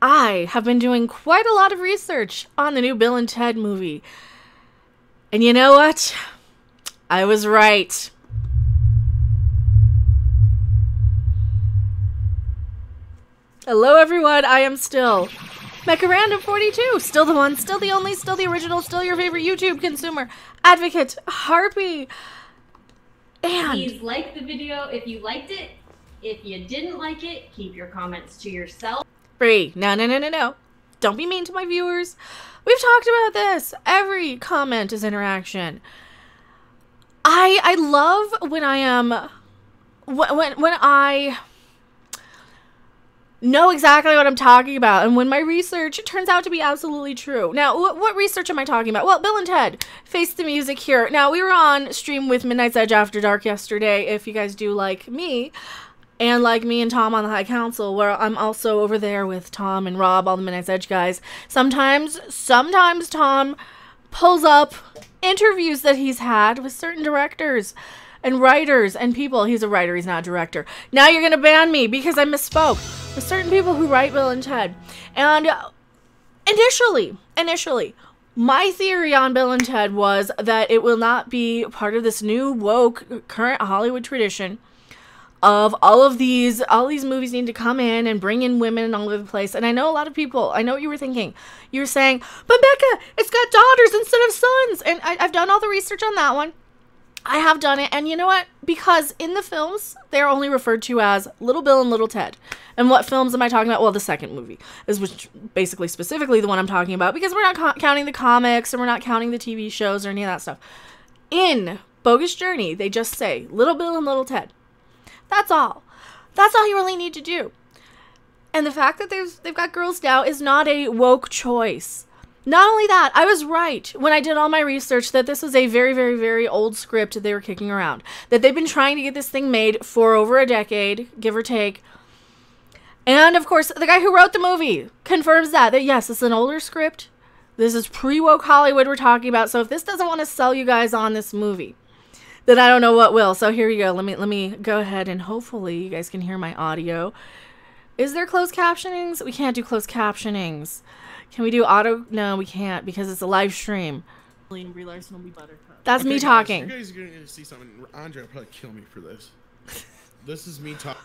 I have been doing quite a lot of research on the new Bill and Ted movie. And you know what? I was right. Hello everyone, I am still Mecha Random 42, still the one, still the only, still the original, still your favorite YouTube consumer, advocate, Harpy, and... Please like the video if you liked it. If you didn't like it, keep your comments to yourself. Free. No. Don't be mean to my viewers. We've talked about this. Every comment is interaction. I love when I am... When I... know exactly what I'm talking about, and when my research turns out to be absolutely true. Now, what research am I talking about? Well, Bill and Ted, Face the Music here. Now, we were on stream with Midnight's Edge After Dark yesterday, if you guys do like me, and like me and Tom on the High Council, where I'm also over there with Tom and Rob, all the Midnight's Edge guys. Sometimes Tom pulls up interviews that he's had with certain directors and writers and people. He's a writer, he's not a director. Now you're gonna ban me because I misspoke. With certain people who write Bill and Ted. And initially, my theory on Bill and Ted was that it will not be part of this new woke current Hollywood tradition of all these movies need to come in and bring in women all over the place. And I know a lot of people, I know what you were thinking. You were saying, but Becca, it's got daughters instead of sons. And I've done all the research on that one. I have done it, and you know what? Because in the films, they're only referred to as Little Bill and Little Ted. And what films am I talking about? Well, the second movie is basically specifically the one I'm talking about, because we're not counting the comics, and we're not counting the TV shows or any of that stuff. In Bogus Journey, they just say Little Bill and Little Ted. That's all. That's all you really need to do. And the fact that they've got girls now is not a woke choice. Not only that, I was right when I did all my research that this was a very, very, very old script they were kicking around. That they've been trying to get this thing made for over a decade, give or take. And, of course, the guy who wrote the movie confirms that yes, it's an older script. This is pre-woke Hollywood we're talking about. So if this doesn't want to sell you guys on this movie, then I don't know what will. So here you go. Let me go ahead and hopefully you guys can hear my audio. Is there closed captionings? We can't do closed captionings. Can we do auto? No, we can't because it's a live stream. That's me talking. Guys, you guys are going to see something. Andre will probably kill me for this. This is me talking.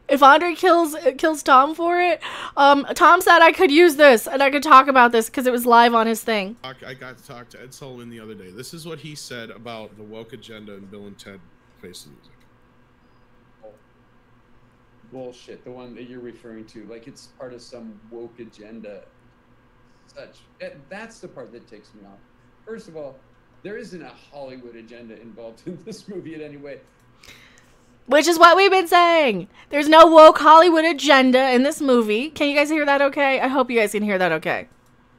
If Andre kills Tom for it, Tom said I could use this and I could talk about this because it was live on his thing. I got to talk to Ed Soloman the other day. This is what he said about the woke agenda and Bill and Ted Face the Music. Bullshit, the one that you're referring to, like it's part of some woke agenda. That's the part that takes me off. First of all, there isn't a Hollywood agenda involved in this movie in any way. Which is what we've been saying. There's no woke Hollywood agenda in this movie. Can you guys hear that okay? I hope you guys can hear that okay.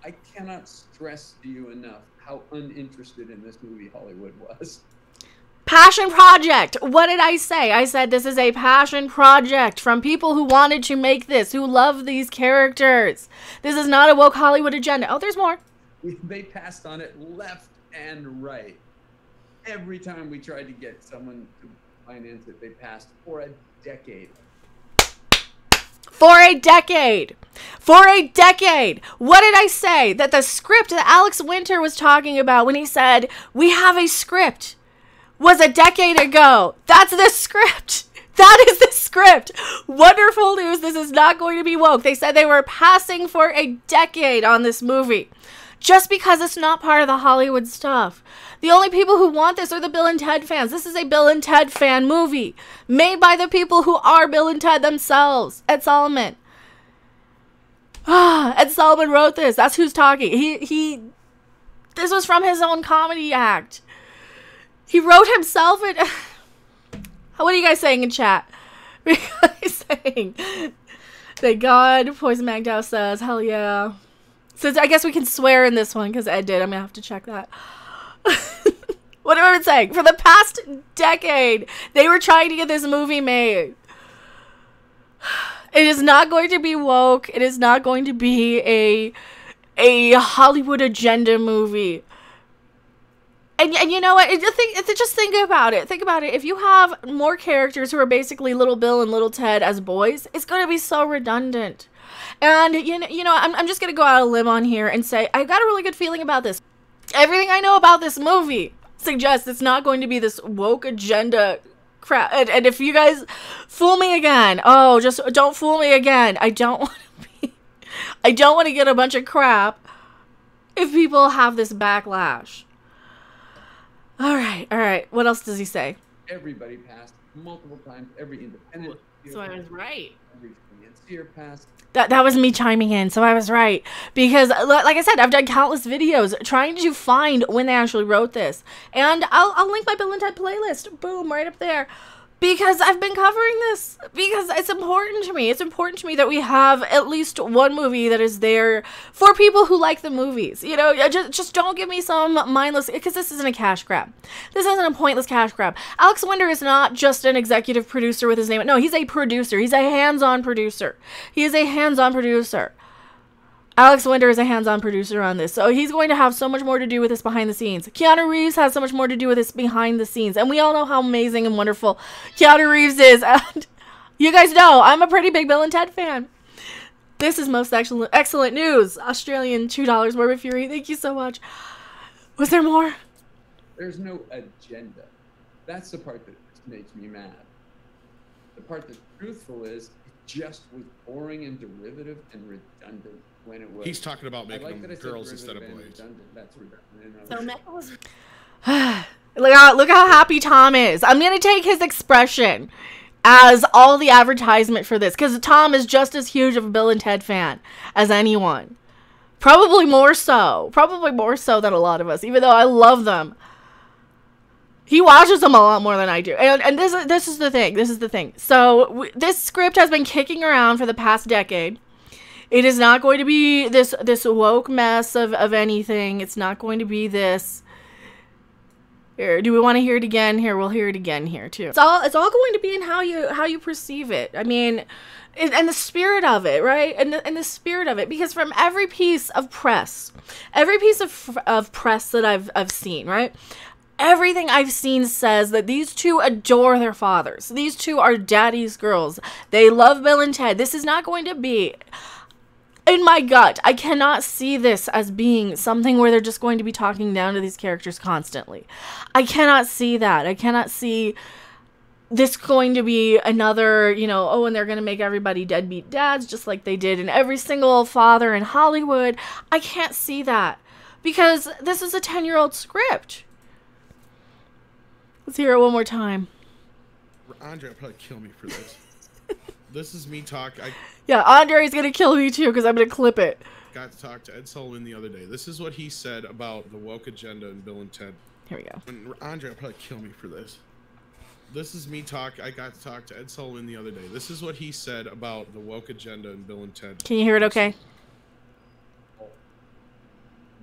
I cannot stress to you enough how uninterested in this movie Hollywood was. Passion project. What did I say? I said this is a passion project from people who wanted to make this, who love these characters. This is not a woke Hollywood agenda. Oh, there's more. They passed on it left and right. Every time we tried to get someone to finance it, they passed for a decade. For a decade. For a decade. What did I say? That the script that Alex Winter was talking about when he said, we have a script, was a decade ago. That's the script. That is the script. Wonderful news. This is not going to be woke. They said they were passing for a decade on this movie. Just because it's not part of the Hollywood stuff. The only people who want this are the Bill and Ted fans. This is a Bill and Ted fan movie. Made by the people who are Bill and Ted themselves. Ed Soloman. Ed Soloman wrote this. That's who's talking. This was from his own comedy act. He wrote himself it. What are you guys saying in chat? What are you guys saying? Thank God. Poison McDowell says, hell yeah. Since I guess we can swear in this one because Ed did. I'm going to have to check that. What have I been saying? For the past decade, they were trying to get this movie made. It is not going to be woke. It is not going to be a Hollywood agenda movie. And you know what? Just think about it. Think about it. If you have more characters who are basically Little Bill and Little Ted as boys, it's going to be so redundant. And, I'm just going to go out on a limb on here and say, I got a really good feeling about this. Everything I know about this movie suggests it's not going to be this woke agenda crap. And if you guys fool me again, just don't fool me again. I don't want to get a bunch of crap if people have this backlash. All right. What else does he say? Everybody passed multiple times. Every independent. So I was right. Every financier passed. That was me chiming in, so I was right. Because, like I said, I've done countless videos trying to find when they actually wrote this. And I'll link my Bill and Ted playlist. Boom, right up there. Because I've been covering this. Because it's important to me. It's important to me that we have at least one movie that is there for people who like the movies. Just don't give me some mindless... Because this isn't a cash grab. This isn't a pointless cash grab. Alex Winter is not just an executive producer with his name. No, he's a producer. He's a hands-on producer. He is a hands-on producer. Alex Winter is a hands-on producer on this, so he's going to have so much more to do with this behind the scenes. Keanu Reeves has so much more to do with this behind the scenes, and we all know how amazing and wonderful Keanu Reeves is, and you guys know I'm a pretty big Bill and Ted fan. This is most excellent news. Australian $2 Morbid Fury, thank you so much. Was there more? There's no agenda. That's the part that makes me mad. The part that's truthful is it just was boring and derivative and redundant. When it was. He's talking about making them girls instead of boys. That's redundant. So Mecha was. Look how happy Tom is. I'm going to take his expression as all the advertisement for this. Because Tom is just as huge of a Bill and Ted fan as anyone. Probably more so. Probably more so than a lot of us. Even though I love them. He watches them a lot more than I do. And this is the thing. This is the thing. So this script has been kicking around for the past decade. It is not going to be this woke mess of anything. It's not going to be this. Here, do we want to hear it again? Here, we'll hear it again here too. It's all going to be in how you perceive it. I mean, and the spirit of it, right? And the spirit of it, because from every piece of press that I've seen, right? Everything I've seen says that these two adore their fathers. These two are daddy's girls. They love Bill and Ted. This is not going to be... In my gut, I cannot see this as being something where they're just going to be talking down to these characters constantly. I cannot see that. I cannot see this going to be another, and they're going to make everybody deadbeat dads just like they did in every single father in Hollywood. I can't see that because this is a 10-year-old script. Let's hear it one more time. Andre will probably kill me for this. This is me talking. Yeah, Andre's going to kill me too because I'm going to clip it. Got to talk to Ed Soloman the other day. This is what he said about the woke agenda in Bill and Ted. Here we go. And Andre will probably kill me for this. This is me I got to talk to Ed Soloman the other day. This is what he said about the woke agenda in Bill and Ted. Can you hear it okay?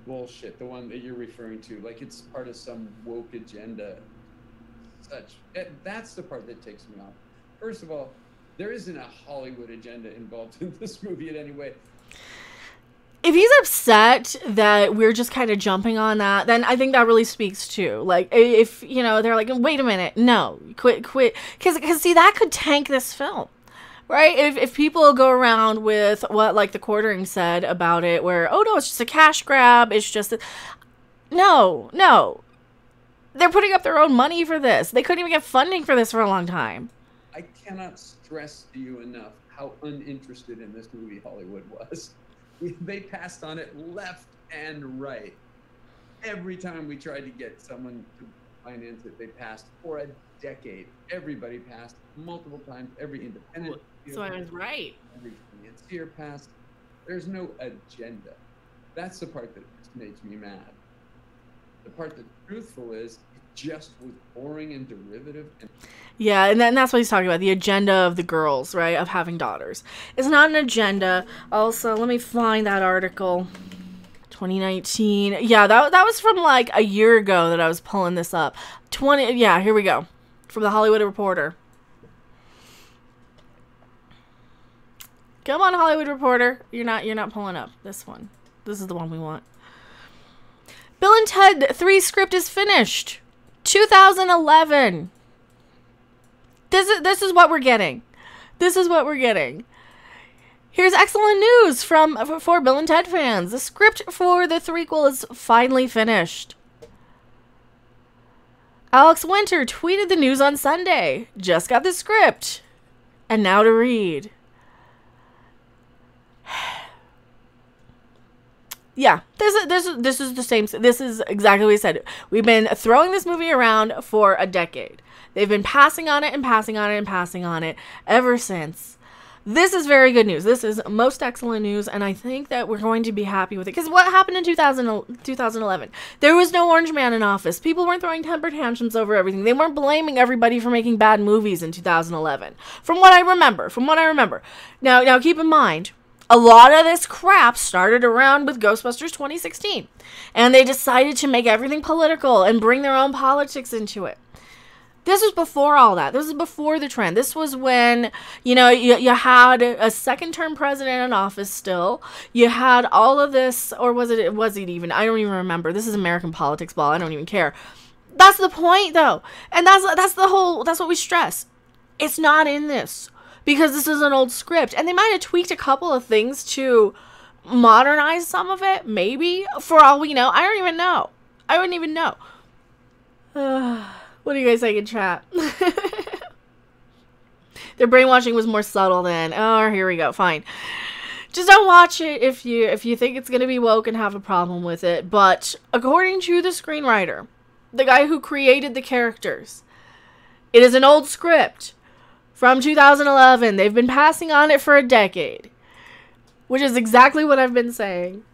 Bullshit, the one that you're referring to. Like it's part of some woke agenda. That's the part that takes me off. First of all, there isn't a Hollywood agenda involved in this movie in any way. If he's upset that we're just kind of jumping on that, then I think that really speaks to, like, if, they're like, wait a minute, no, quit. Because see, that could tank this film, right? If people go around with what, like, the Quartering said about it, where, oh, no, it's just a cash grab, it's just No. They're putting up their own money for this. They couldn't even get funding for this for a long time. I cannot stress to you enough how uninterested in this movie Hollywood was. They passed on it left and right. Every time we tried to get someone to finance it, they passed for a decade. Everybody passed multiple times. Every independent. So I was right. Every financier passed. There's no agenda. That's the part that just makes me mad. The part that's truthful is it just was boring and derivative. Yeah, and that's what he's talking about, the agenda of the girls, right, of having daughters. It's not an agenda. Also, let me find that article. 2019. Yeah, that was from like a year ago that I was pulling this up. Yeah, here we go. From the Hollywood Reporter. Come on, Hollywood Reporter. You're not pulling up this one. This is the one we want. Bill and Ted 3 script is finished. 2011. This is what we're getting. This is what we're getting. Here's excellent news for Bill and Ted fans. The script for the threequel is finally finished. Alex Winter tweeted the news on Sunday. Just got the script. And now to read. Yeah, this is the same. This is exactly what he said. We've been throwing this movie around for a decade. They've been passing on it and passing on it and passing on it ever since. This is very good news. This is most excellent news, and I think that we're going to be happy with it. Because what happened in 2011? There was no Orange Man in office. People weren't throwing temper tantrums over everything. They weren't blaming everybody for making bad movies in 2011. From what I remember. Now keep in mind, a lot of this crap started around with Ghostbusters 2016. And they decided to make everything political and bring their own politics into it. This was before all that. This was before the trend. This was when, you had a second-term president in office still. You had all of this, or was it even? I don't even remember. This is American politics ball. I don't even care. That's the point, though. And that's what we stress. It's not in this. Because this is an old script. And they might have tweaked a couple of things to modernize some of it, maybe. For all we know. I don't even know. I wouldn't even know. What do you guys think in chat? Their brainwashing was more subtle then. Oh, here we go. Fine. Just don't watch it if you think it's going to be woke and have a problem with it. But according to the screenwriter, the guy who created the characters, it is an old script from 2011. They've been passing on it for a decade. Which is exactly what I've been saying.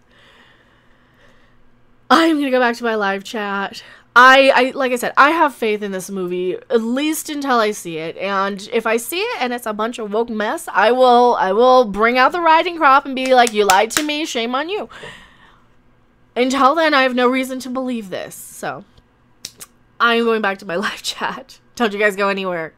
I'm going to go back to my live chat. Like I said, I have faith in this movie, at least until I see it. And if I see it and it's a bunch of woke mess, I will bring out the riding crop and be like, you lied to me, shame on you. Until then, I have no reason to believe this. So, I'm going back to my live chat. Don't you guys go anywhere.